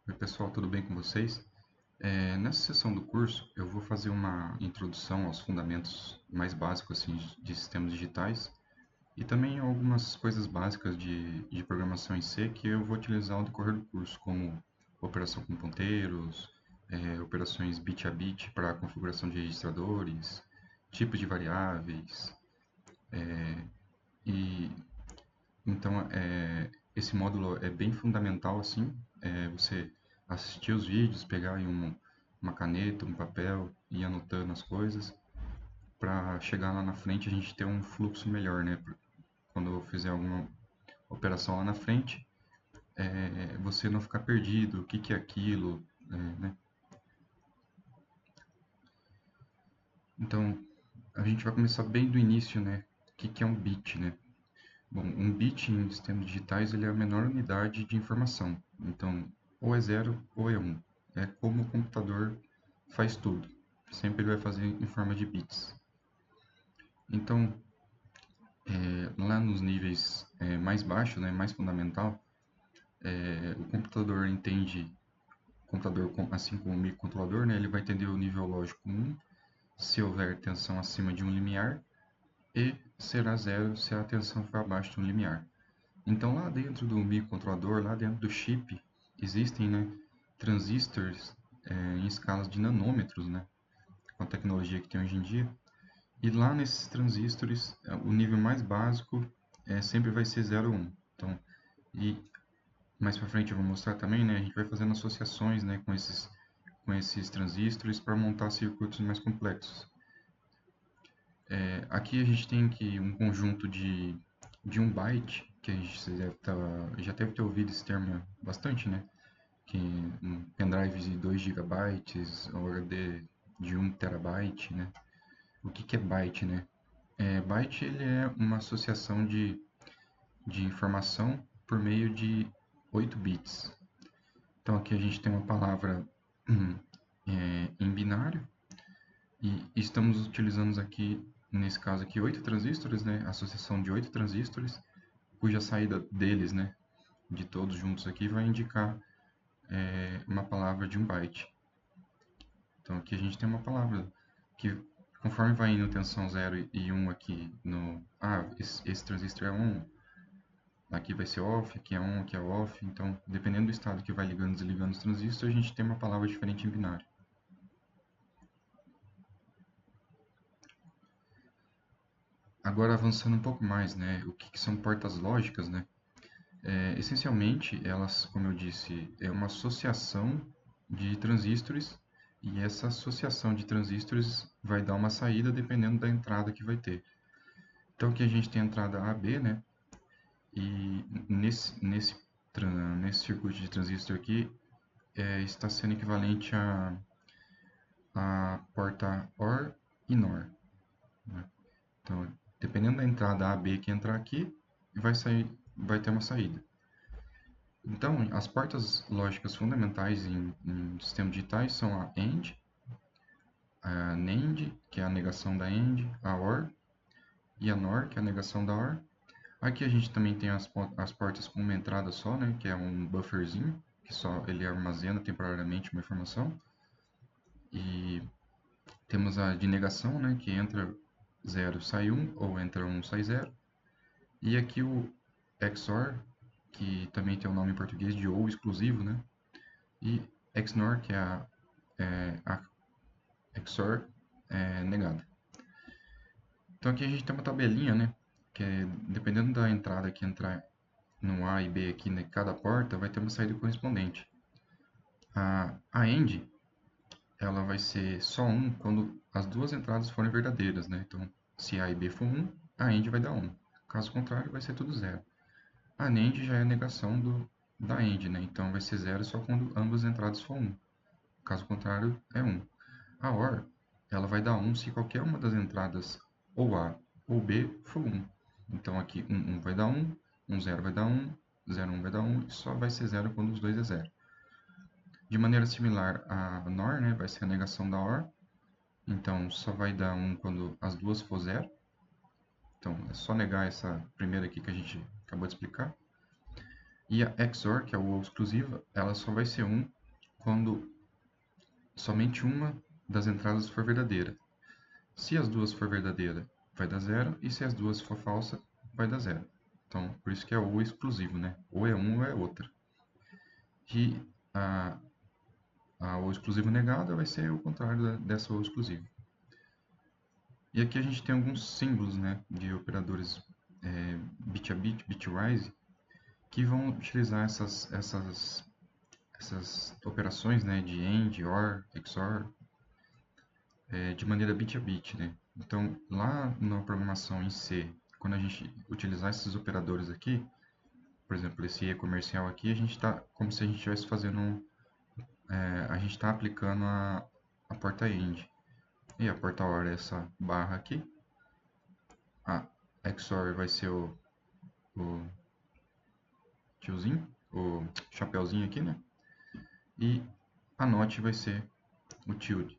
Oi, pessoal, tudo bem com vocês? Nessa sessão do curso, eu vou fazer uma introdução aos fundamentos mais básicos assim, de sistemas digitais e também algumas coisas básicas de programação em C que eu vou utilizar ao decorrer do curso, como operação com ponteiros, operações bit a bit para configuração de registradores, tipos de variáveis, e então, esse módulo é bem fundamental, assim, você assistir os vídeos, pegar aí uma caneta, um papel e ir anotando as coisas, para chegar lá na frente a gente ter um fluxo melhor, né? Quando eu fizer alguma operação lá na frente, você não ficar perdido, o que que é aquilo, né? Então, a gente vai começar bem do início, né? O que que é um bit, né? Bom, um bit em sistemas digitais ele é a menor unidade de informação. Então, ou é zero ou é um. É como o computador faz tudo. Sempre ele vai fazer em forma de bits. Então, lá nos níveis mais baixos, né, mais fundamental, o computador entende, assim como o microcontrolador, né, ele vai entender o nível lógico 1 se houver tensão acima de um limiar e será zero se a tensão for abaixo de um limiar. Então, lá dentro do microcontrolador, lá dentro do chip, existem, né, transistores em escalas de nanômetros, né, com a tecnologia que tem hoje em dia. E lá nesses transistores, o nível mais básico sempre vai ser 0 ou 1. Então, e mais para frente eu vou mostrar também, né, a gente vai fazendo associações, né, com esses transistores para montar circuitos mais complexos. Aqui a gente tem aqui um conjunto de 1 byte, que a gente já deve ter ouvido esse termo bastante, né? Que um pendrive de 2 gigabytes, ou HD de 1 terabyte, né? O que que é byte, né? Byte ele é uma associação de informação por meio de 8 bits. Então aqui a gente tem uma palavra em binário, e estamos utilizando aqui, nesse caso aqui, 8 transistores, né? Associação de 8 transistores, cuja saída deles, né? De todos juntos aqui, vai indicar uma palavra de 1 byte. Então aqui a gente tem uma palavra que, conforme vai indo tensão 0 e 1 aqui no... esse transistor é on, aqui vai ser off, aqui é on, aqui é off. Então, dependendo do estado que vai ligando e desligando os transistores, a gente tem uma palavra diferente em binário. Agora, avançando um pouco mais, né? O que são portas lógicas, né? Essencialmente, elas, como eu disse, é uma associação de transistores, e essa associação de transistores vai dar uma saída dependendo da entrada que vai ter. Então aqui a gente tem a entrada AB, né? E nesse circuito de transistor aqui está sendo equivalente a porta OR e NOR, né? Então, dependendo da entrada AB que entrar aqui, vai ter uma saída. Então, as portas lógicas fundamentais em sistemas digitais são a AND, a NAND, que é a negação da AND, a OR e a NOR, que é a negação da OR. Aqui a gente também tem as portas com uma entrada só, né, que é um bufferzinho, que só ele armazena temporariamente uma informação. E temos a de negação, né, que entra 0 sai 1, ou entra 1 sai 0. E aqui o XOR, que também tem o nome em português de ou exclusivo, né, e XNOR, que é a XOR negada. Então aqui a gente tem uma tabelinha, né, que dependendo da entrada que entrar no A e B aqui, né, cada porta vai ter uma saída correspondente. A AND, ela vai ser só 1 quando as duas entradas forem verdadeiras, né? Então, se A e B for 1, a AND vai dar 1. Caso contrário, vai ser tudo 0. A NAND já é a negação da AND, né? Então, vai ser 0 só quando ambas as entradas for 1. Caso contrário, é 1. A OR, ela vai dar 1 se qualquer uma das entradas ou A ou B for 1. Então, aqui 1 vai dar 1, 0 vai dar 1, 0 1 vai dar 1, e só vai ser 0 quando os dois é 0. De maneira similar, a NOR, né, vai ser a negação da OR. Então, só vai dar 1 quando as duas for 0. Então, é só negar essa primeira aqui que a gente acabou de explicar. E a XOR, que é o ou exclusiva, ela só vai ser 1 quando somente uma das entradas for verdadeira. Se as duas for verdadeira, vai dar 0, e se as duas for falsa, vai dar 0. Então, por isso que é ou exclusivo, né? Ou é um ou é outra. E a ou exclusivo negada vai ser o contrário dessa ou exclusivo. E aqui a gente tem alguns símbolos, né, de operadores bit a bit, bitwise, que vão utilizar essas operações, né, de AND, OR, XOR, de maneira bit a bit, né? Então, lá na programação em C, quando a gente utilizar esses operadores aqui, por exemplo, esse E comercial aqui, a gente está como se a gente estivesse fazendo, a gente está aplicando a porta AND. E a porta OR é essa barra aqui. A XOR vai ser o tiozinho, o chapeuzinho aqui, né? E a NOT vai ser o tilde.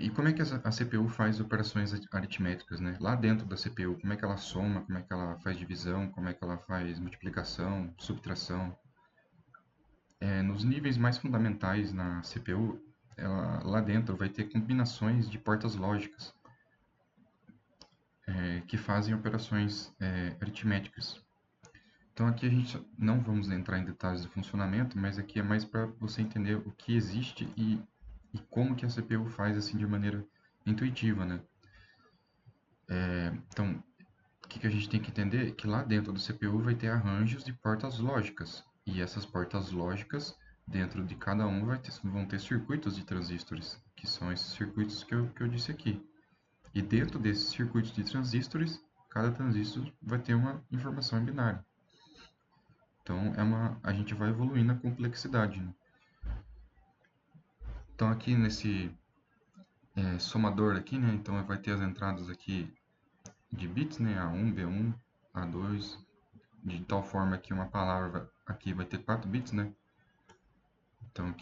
E como é que a CPU faz operações aritméticas, né? Lá dentro da CPU, como é que ela soma, como é que ela faz divisão, como é que ela faz multiplicação, subtração. Nos níveis mais fundamentais na CPU, lá dentro vai ter combinações de portas lógicas que fazem operações aritméticas. Então aqui a gente não vamos entrar em detalhes do funcionamento, mas aqui é mais para você entender o que existe e como que a CPU faz assim de maneira intuitiva, né? Então, o que a gente tem que entender é que lá dentro do CPU vai ter arranjos de portas lógicas, e essas portas lógicas, dentro de cada um, vão ter circuitos de transistores, que são esses circuitos que eu disse aqui. E dentro desses circuitos de transistores, cada transistor vai ter uma informação em binário. Então, a gente vai evoluindo a complexidade, né? Então, aqui nesse somador aqui, né? Então, vai ter as entradas aqui de bits, né? A1, B1, A2, de tal forma que uma palavra aqui vai ter 4 bits, né? Então,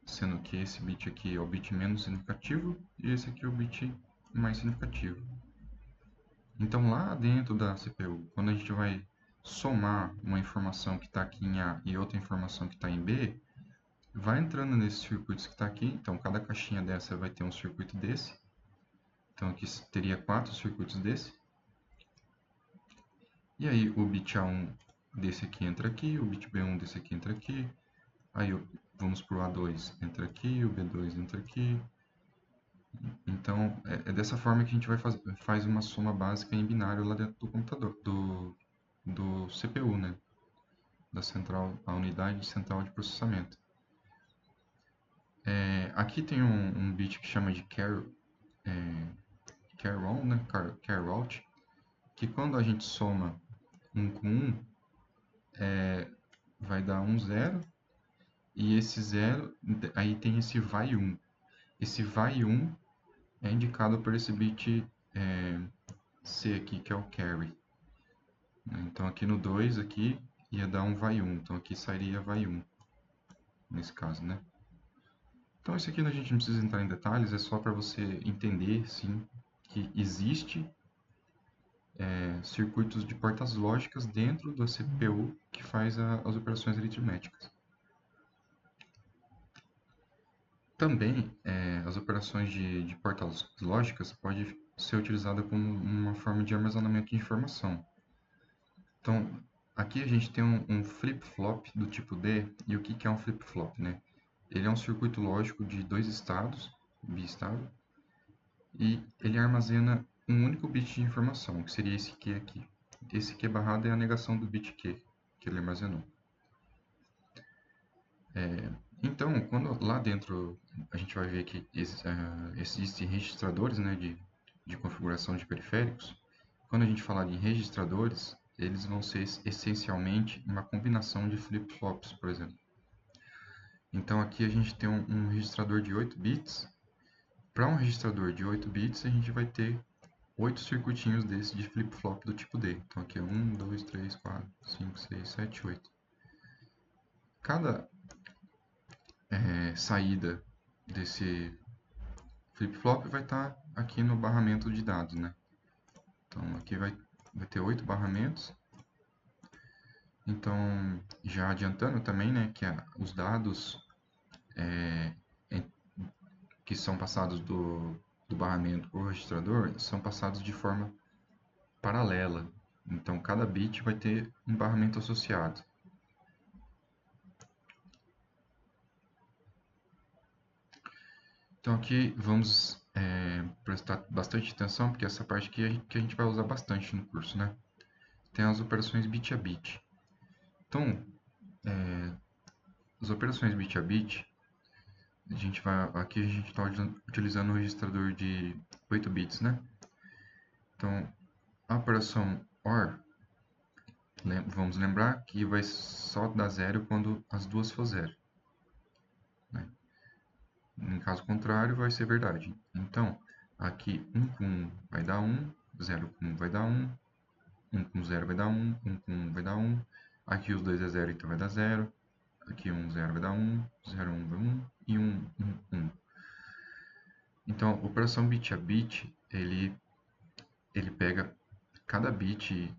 sendo que esse bit aqui é o bit menos significativo e esse aqui é o bit mais significativo. Então, lá dentro da CPU, quando a gente vai somar uma informação que está aqui em A e outra informação que está em B, vai entrando nesses circuitos que está aqui. Então, cada caixinha dessa vai ter um circuito desse. Então, aqui teria 4 circuitos desse. E aí, o bit A1 desse aqui entra aqui, o bit B1 desse aqui entra aqui. Aí, vamos para o A2, entra aqui, o B2 entra aqui. Então, é dessa forma que a gente faz uma soma básica em binário lá dentro do computador, do CPU, né? A unidade central de processamento. Aqui tem um bit que chama de carry on, né? Carry out, que quando a gente soma 1 com 1, vai dar 1, 0, e esse 0, aí tem esse vai 1. Esse vai 1 é indicado por esse bit C aqui, que é o carry. Então aqui no 2 aqui ia dar um vai 1, então aqui sairia vai 1, nesse caso, né? Então isso aqui a gente não precisa entrar em detalhes, é só para você entender, sim, que existe circuitos de portas lógicas dentro da CPU que faz as operações aritméticas. Também as operações de portas lógicas podem ser utilizadas como uma forma de armazenamento de informação. Então, aqui a gente tem um flip-flop do tipo D, e o que é um flip-flop, né? Ele é um circuito lógico de 2 estados, bistado, e ele armazena um único bit de informação, que seria esse Q aqui. Esse Q barrado é a negação do bit Q, que ele armazenou. Então, quando lá dentro a gente vai ver que existem registradores, né, de configuração de periféricos, quando a gente falar de registradores, eles vão ser essencialmente uma combinação de flip-flops, por exemplo. Então aqui a gente tem um registrador de 8 bits. Para um registrador de 8 bits, a gente vai ter 8 circuitinhos desses de flip-flop do tipo D. Então aqui é 1, 2, 3, 4, 5, 6, 7, 8. Cada saída desse flip-flop vai estar aqui no barramento de dados, né? Então aqui vai ter 8 barramentos, Então, já adiantando também, né, que os dados que são passados do barramento para o registrador são passados de forma paralela. Então, cada bit vai ter um barramento associado. Então, aqui vamos prestar bastante atenção, porque essa parte aqui que a gente vai usar bastante no curso, né? Tem as operações bit a bit. Então, as operações bit a bit, aqui a gente está utilizando um registrador de 8 bits, né? Então, a operação OR, vamos lembrar que vai só dar zero quando as duas for zero, né? Em caso contrário, vai ser verdade. Então, aqui 1 com 1 vai dar 1, 0 com 1 vai dar 1, 1 com 0 vai dar 1, 1 com 1 vai dar 1. Aqui os dois é 0, então vai dar 0. Aqui 1, 0 vai dar 1, 0, 1 vai 1 e 1, 1, 1. Então, a operação bit a bit, ele pega cada bit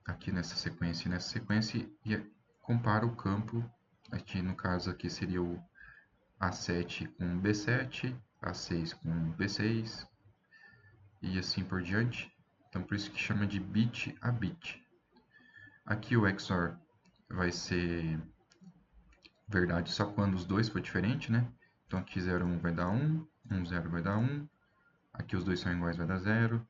aqui nessa sequência e compara o campo. Aqui no caso aqui seria o A7 com B7, A6 com B6 e assim por diante. Então por isso que chama de bit a bit. Aqui o XOR vai ser verdade só quando os dois for diferente, né? Então aqui 0, 1 vai dar 1, 1, 0 vai dar 1. Aqui os dois são iguais, vai dar 0.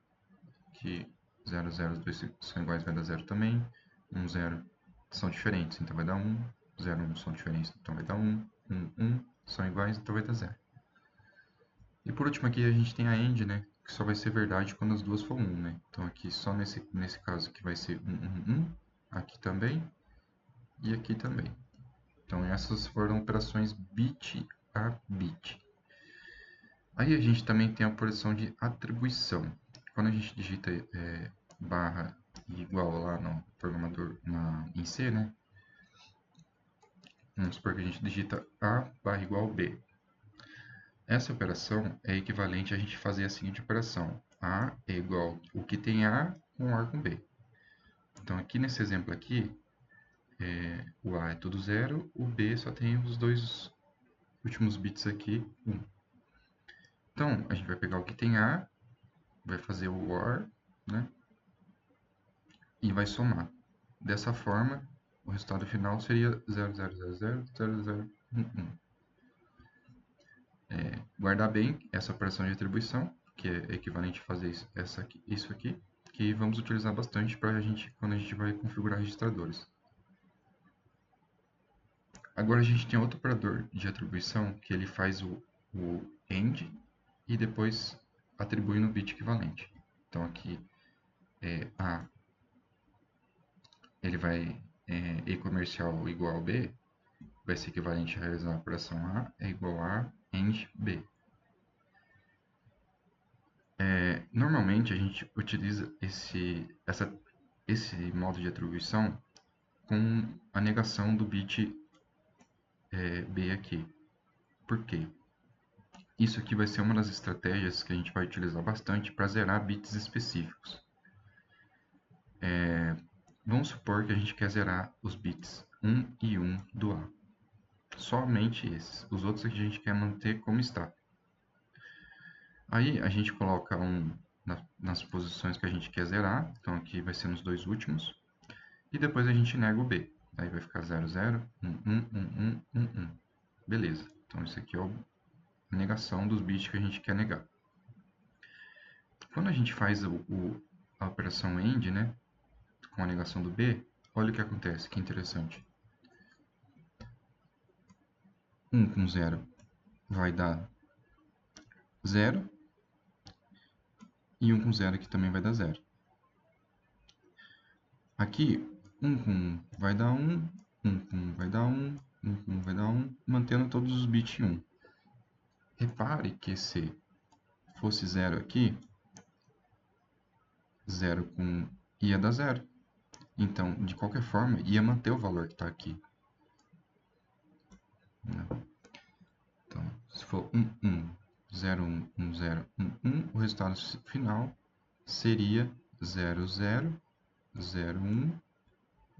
Aqui 0, 0, os dois são iguais, vai dar 0 também. 1, 0 são diferentes, então vai dar 1. 0, 1 são diferentes, então vai dar 1. 1, 1 são iguais, então vai dar 0. E por último aqui a gente tem a AND, né? Que só vai ser verdade quando as duas for 1, né? Então aqui só nesse caso aqui vai ser 1, 1, 1. Aqui também. E aqui também. Então essas foram operações bit a bit. Aí a gente também tem a operação de atribuição. Quando a gente digita barra igual lá no programador em C, né? Vamos supor que a gente digita A barra igual B. Essa operação é equivalente a gente fazer a seguinte operação. A é igual o que tem A com A com B. Então aqui nesse exemplo aqui, o A é tudo 0, o B só tem os dois últimos bits aqui, 1. Então a gente vai pegar o que tem A, vai fazer o OR, né? E vai somar. Dessa forma, o resultado final seria 00000001. Guardar bem essa operação de atribuição, que é equivalente a fazer isso aqui, que vamos utilizar bastante quando a gente vai configurar registradores. Agora a gente tem outro operador de atribuição que ele faz o AND e depois atribui no bit equivalente. Então aqui A ele vai E comercial igual a B, vai ser equivalente a realizar a operação A é igual a AND B. Normalmente a gente utiliza esse modo de atribuição com a negação do bit B aqui. Por quê? Isso aqui vai ser uma das estratégias que a gente vai utilizar bastante para zerar bits específicos. Vamos supor que a gente quer zerar os bits 1 e 1 do A. Somente esses. Os outros aqui a gente quer manter como está. Aí a gente coloca nas posições que a gente quer zerar. Então aqui vai ser nos dois últimos. E depois a gente nega o B. Aí vai ficar 0, 0, 1, 1, 1, 1, 1, 1. Beleza. Então isso aqui é a negação dos bits que a gente quer negar. Quando a gente faz a operação AND, né, com a negação do B, olha o que acontece, que interessante. 1 com 0 vai dar 0. E 1 com 0 aqui também vai dar 0. Aqui, 1 com 1 vai dar 1, 1 com 1 vai dar 1, 1 com 1 vai dar 1, mantendo todos os bits em 1. Repare que se fosse 0 aqui, 0 com 1 ia dar 0. Então, de qualquer forma, ia manter o valor que está aqui. Então, se for 1, 1, 0, 1, 1, 0, 1, 1, o resultado final seria 0, 0, 0, 1,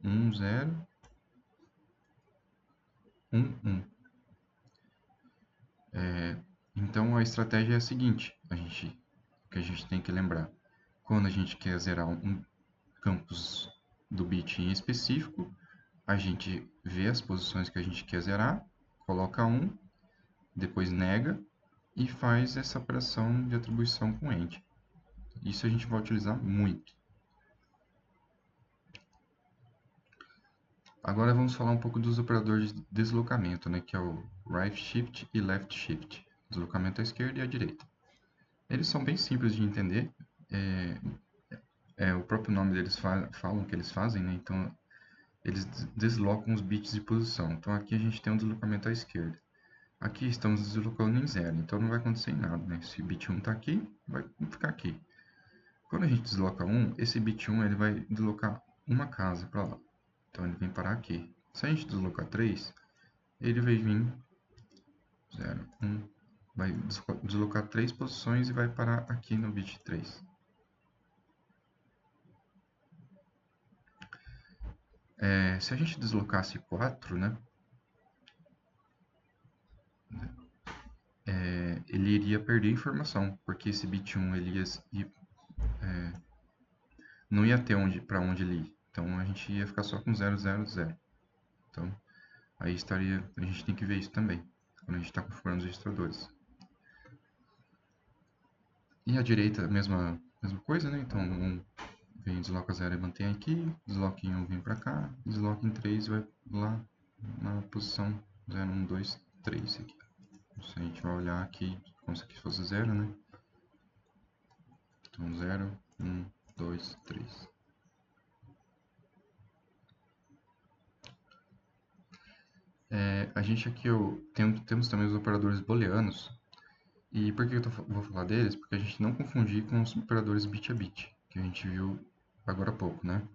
1, 0, 1, 1. Então a estratégia é a seguinte, que a gente tem que lembrar. Quando a gente quer zerar um campus do bit em específico, a gente vê as posições que a gente quer zerar, coloca 1, depois nega e faz essa operação de atribuição com AND. Isso a gente vai utilizar muito. Agora vamos falar um pouco dos operadores de deslocamento, né, que é o right shift e left shift, deslocamento à esquerda e à direita. Eles são bem simples de entender, o próprio nome deles falam que eles fazem, né, então eles deslocam os bits de posição. Então aqui a gente tem um deslocamento à esquerda. Aqui estamos deslocando em 0, então não vai acontecer nada, né? Se bit 1 está aqui, vai ficar aqui. Quando a gente desloca 1, esse bit 1 ele vai deslocar uma casa para lá. Então ele vem parar aqui. Se a gente deslocar 3, ele vai vir 0, 1, vai deslocar 3 posições e vai parar aqui no bit 3. Se a gente deslocasse 4, né, ele iria perder informação, porque esse bit 1 ele não ia ter para onde ele ir. Então a gente ia ficar só com 0, 0, 0. Então aí a gente tem que ver isso também, quando a gente está configurando os registradores. E a direita, mesma coisa, né? Então vem, desloca 0 e mantém aqui, desloca em 1 vem para cá, desloca em 3 e vai lá na posição 0, 1, 2, 3 aqui. Se a gente vai olhar aqui, como se aqui fosse 0, né? Então 0, 1, 2, 3. A gente aqui temos também os operadores booleanos. E por que eu vou falar deles? Porque a gente não confundir com os operadores bit a bit, que a gente viu agora há pouco, né?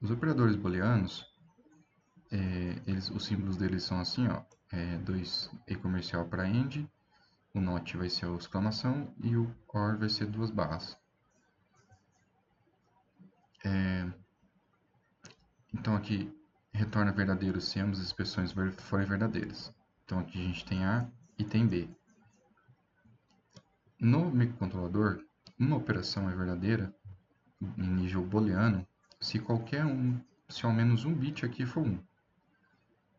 Os operadores booleanos, os símbolos deles são assim, ó, 2 e comercial para AND, o NOT vai ser a exclamação e o OR vai ser 2 barras. Então aqui retorna verdadeiro se ambas as expressões forem verdadeiras. Então aqui a gente tem A e tem B. No microcontrolador, uma operação é verdadeira em nível booleano se se ao menos um bit aqui for 1.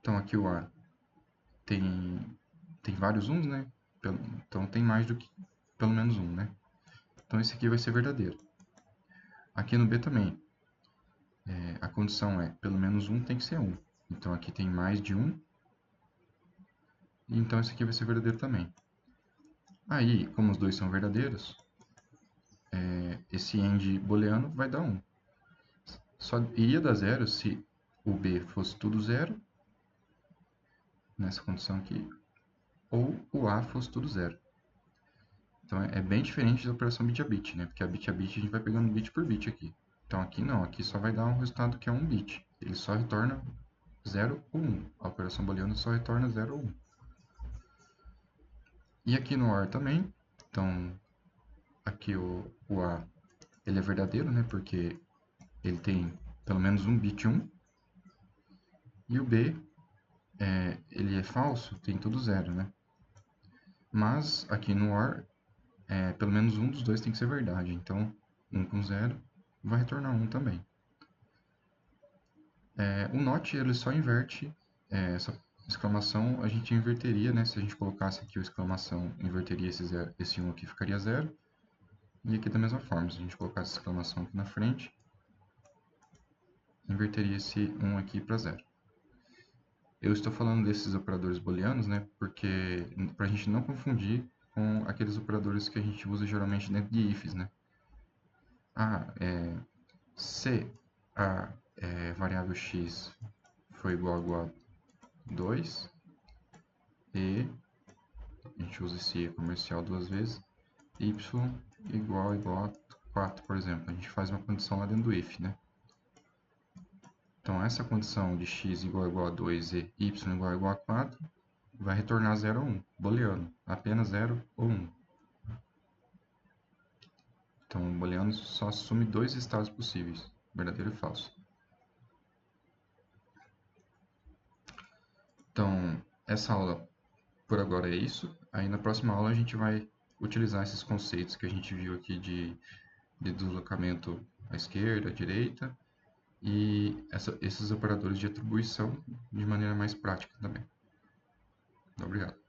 Então aqui o A tem vários 1s, né? Então tem mais do que pelo menos 1, né? Então esse aqui vai ser verdadeiro. Aqui no B também, a condição é pelo menos 1 tem que ser 1. Então aqui tem mais de 1, então esse aqui vai ser verdadeiro também. Aí, como os dois são verdadeiros, esse AND booleano vai dar 1. Só iria dar 0 se o B fosse tudo 0, nessa condição aqui, ou o A fosse tudo 0. Então é bem diferente da operação bit a bit, né? Porque a bit a gente vai pegando bit por bit aqui. Então aqui não, aqui só vai dar um resultado que é 1 bit. Ele só retorna 0 ou 1. A operação booleana só retorna 0 ou 1. E aqui no OR também, então aqui o A ele é verdadeiro, né? Porque ele tem pelo menos um bit 1. E o B, ele é falso, tem tudo 0, né? Mas aqui no OR, pelo menos um dos dois tem que ser verdade. Então 1 com 0 vai retornar 1 também. O NOT ele só inverte essa exclamação, a gente inverteria, né? Se a gente colocasse aqui o exclamação, inverteria esse 1 aqui, ficaria 0. E aqui da mesma forma, se a gente colocasse a exclamação aqui na frente, inverteria esse 1 aqui para 0. Eu estou falando desses operadores booleanos, né? Porque para a gente não confundir com aqueles operadores que a gente usa geralmente dentro de ifs, né? Se a variável x foi igual a 2 e a gente usa esse e comercial duas vezes, y igual a 4, por exemplo. A gente faz uma condição lá dentro do if, né? Então, essa condição de x igual a 2 e y igual a 4 vai retornar 0 ou 1, booleano, apenas 0 ou 1. Então, o booleano só assume dois estados possíveis. verdadeiro e falso. Então, essa aula por agora é isso. Aí na próxima aula a gente vai utilizar esses conceitos que a gente viu aqui de deslocamento à esquerda, à direita, e esses operadores de atribuição de maneira mais prática também. Obrigado.